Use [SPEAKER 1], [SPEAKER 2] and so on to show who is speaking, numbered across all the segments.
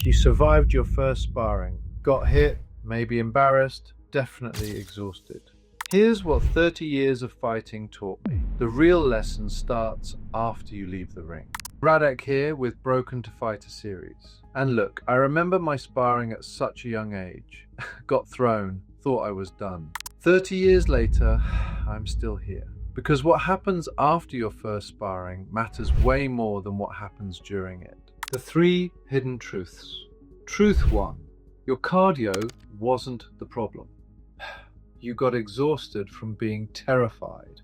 [SPEAKER 1] You survived your first sparring, got hit, maybe embarrassed, definitely exhausted. Here's what 30 years of fighting taught me. The real lesson starts after you leave the ring. Radek here with Broken to Fighter series. And look, I remember my sparring at such a young age. Got thrown, thought I was done. 30 years later, I'm still here. Because what happens after your first sparring matters way more than what happens during it. The 3 hidden truths. Truth 1. Your cardio wasn't the problem. You got exhausted from being terrified,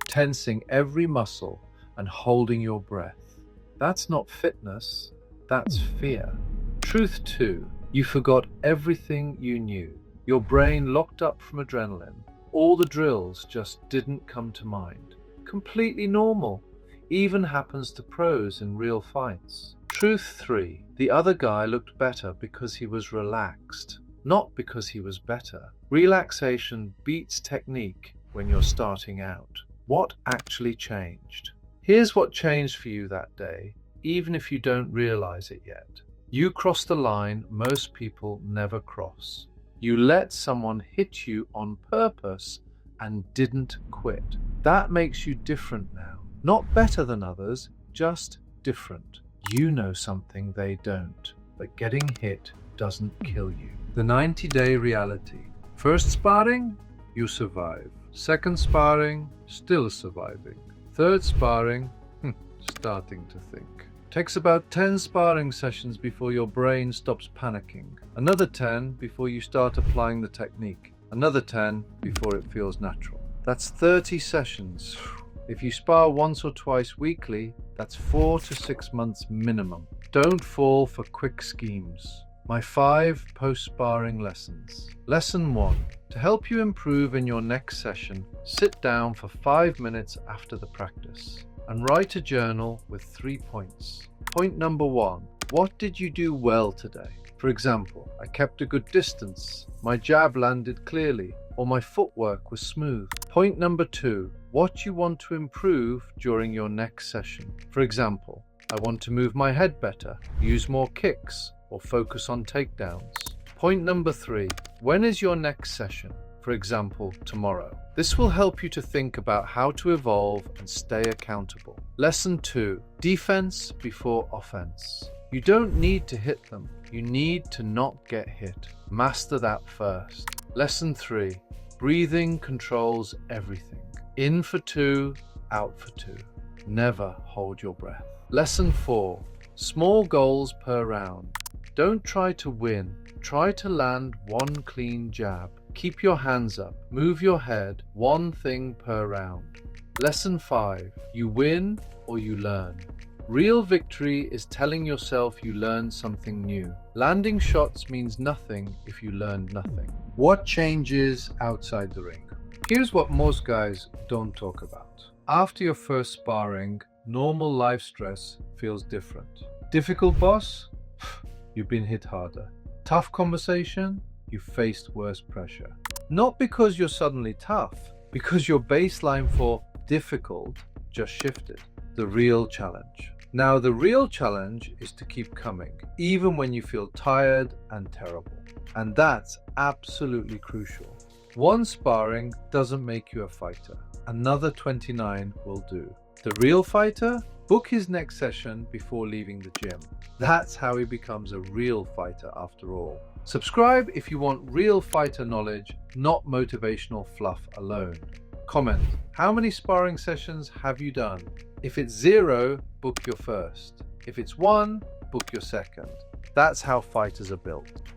[SPEAKER 1] tensing every muscle and holding your breath. That's not fitness, that's fear. Truth 2. You forgot everything you knew. Your brain locked up from adrenaline. All the drills just didn't come to mind. Completely normal. Even happens to pros in real fights. Truth 3. The other guy looked better because he was relaxed, not because he was better. Relaxation beats technique when you're starting out. What actually changed? Here's what changed for you that day, even if you don't realize it yet. You crossed the line most people never cross. You let someone hit you on purpose and didn't quit. That makes you different now. Not better than others, just different. You know something they don't, but getting hit doesn't kill you. The 90-day reality. First sparring, you survive. Second sparring, still surviving. Third sparring, starting to think. Takes about 10 sparring sessions before your brain stops panicking. Another 10 before you start applying the technique. Another 10 before it feels natural. That's 30 sessions. If you spar once or twice weekly, that's 4 to 6 months minimum. Don't fall for quick schemes. My 5 post-sparring lessons. Lesson 1. To help you improve in your next session, sit down for 5 minutes after the practice and write a journal with 3 points. Point number 1. What did you do well today? For example, I kept a good distance, my jab landed clearly, or my footwork was smooth. Point number 2. What you want to improve during your next session. For example, I want to move my head better, use more kicks, or focus on takedowns. Point number 3. When is your next session? For example, tomorrow. This will help you to think about how to evolve and stay accountable. Lesson 2. Defense before offense. You don't need to hit them. You need to not get hit. Master that first. Lesson 3. Breathing controls everything. In for 2, out for 2. Never hold your breath. Lesson 4. Small goals per round. Don't try to win. Try to land 1 clean jab. Keep your hands up. Move your head. 1 thing per round. Lesson 5. You win or you learn. Real victory is telling yourself you learned something new. Landing shots means nothing if you learned nothing. What changes outside the ring? Here's what most guys don't talk about. After your first sparring, normal life stress feels different. Difficult boss? You've been hit harder. Tough conversation? You faced worse pressure. Not because you're suddenly tough, because your baseline for difficult just shifted. The real challenge. Now the real challenge is to keep coming, even when you feel tired and terrible. And that's absolutely crucial. 1 sparring doesn't make you a fighter. Another 29 will do. The real fighter? Book his next session before leaving the gym. That's how he becomes a real fighter after all. Subscribe if you want real fighter knowledge, not motivational fluff alone. Comment, how many sparring sessions have you done? If it's 0, book your first. If it's 1, book your second. That's how fighters are built.